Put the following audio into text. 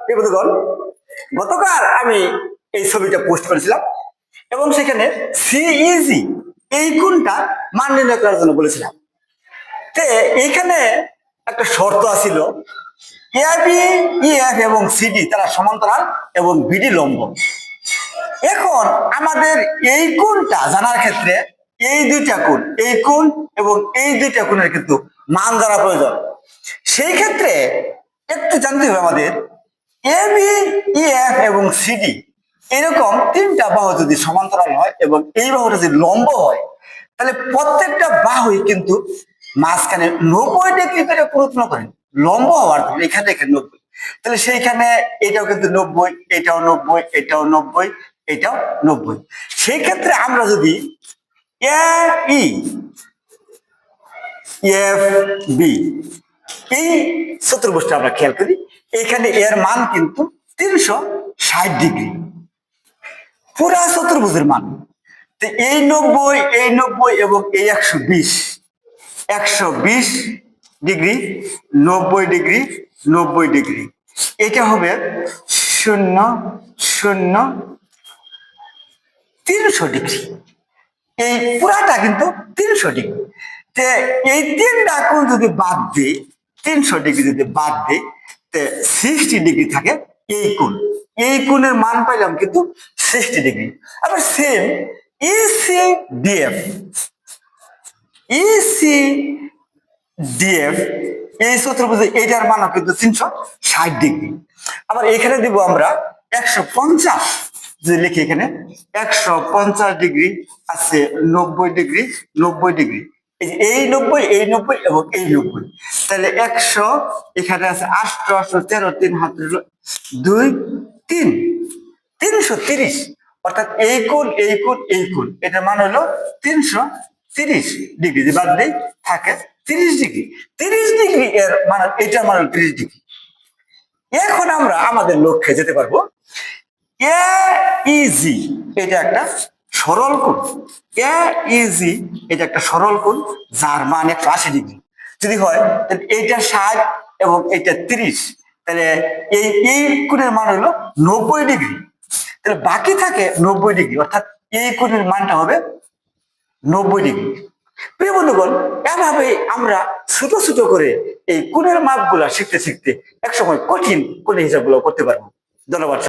প্রিয় বন্ধুগণ, গতকাল আমি এই ছবিটা পোস্ট করেছিলাম এবং সেখানে সিইজি এই কোণটা মান নির্ণয় করার জন্য বলেছিলাম। তে এইখানে একটা শর্ত আছিল, এবি, ইএফ এবং সিডি তারা সমান্তরাল এবং বিডি লম্ব। এখন আমাদের এই কোণটা জানার ক্ষেত্রে এই দুইটা কোণ, এই কোণ এবং এই দুইটা কোণের কিন্তু মান জানা প্রয়োজন। সেই ক্ষেত্রে একটু জানতে হবে আমাদের এবি, ইএফ এবং সিডি এরকম তিনটা বাহু যদি সমান্তরাল হয় এবং এই বাহুটা যদি লম্ব হয়, তাহলে প্রত্যেকটা বাহুই কিন্তু মাঝখানে 90 ডিগ্রি করে পরিপূর্ণ করেন লম্ব হওয়ার জন্য। এখানে এখানে 90, তাহলে সেইখানে এটাও কিন্তু 90, এটাও 90, এটাও 90, এটাও 90। সেই ক্ষেত্রে আমরা যদি এ ই এফ বি এই চতুর্ভুজটা আমরা খেয়াল করি, এখানে এর মান কিন্তু 360 ডিগ্রি, পুরা চতুর্ভুজের মান। তো এই 90, এই 90 এবং এই 120, 120 ডিগ্রি, 90 ডিগ্রি, 90 ডিগ্রি, এটা হবে 0, 0, 300 ডিগ্রি। এই পুরাটা কিন্তু 300 ডিগ্রি। তে এই তিনটা কোণ যদি বাদ দিই, 300 ডিগ্রি যদি বাদ দিই, তে 60 ডিগ্রি থাকে এই কোণ। এই কোণের মান পাইলাম কিন্তু 60 ডিগ্রি। আবার same EC DF, EC DF এই চতুর্ভুজে এইটার মান কিন্তু 360 ডিগ্রি। আবার এখানে দিব আমরা 150, যে লিখি এখানে 150 ডিগ্রি আছে, 90 ডিগ্রি, 90 ডিগ্রি, এই 90, এই 90 এবং এই 90, তাহলে 100 এখানে আছে 8, 13, 3 হাত 2, 3, 330। অর্থাৎ এই কোণ, এই কোণ, এই কোণ, এটার মান হলো 330 ডিগ্রি। বাদ দেই থাকে 30 ডিগ্রি। 30 ডিগ্রি এর মান, এটার মান হলো 30 ডিগ্রি। এখন আমরা আমাদের লক্ষ্যে যেতে পারবো। ইজি এটা একটা সরল কোণ, ইজি এটা একটা সরল কোণ যার মান 180 ডিগ্রি। যদি হয় তাহলে এইটা 60 এবং এটা 30, তাহলে এই এই কোণের মান হলো 90 ডিগ্রি। তাহলে বাকি থাকে 90 ডিগ্রি, অর্থাৎ এই কোণের মানটা হবে 90 ডিগ্রি। প্রিয় বন্ধুগণ, এভাবে আমরা ছোট ছোট করে এই কোণের মাপগুলা শিখতে শিখতে একসময় কঠিন কোণের হিসাবগুলো করতে পারবো। ধন্যবাদ।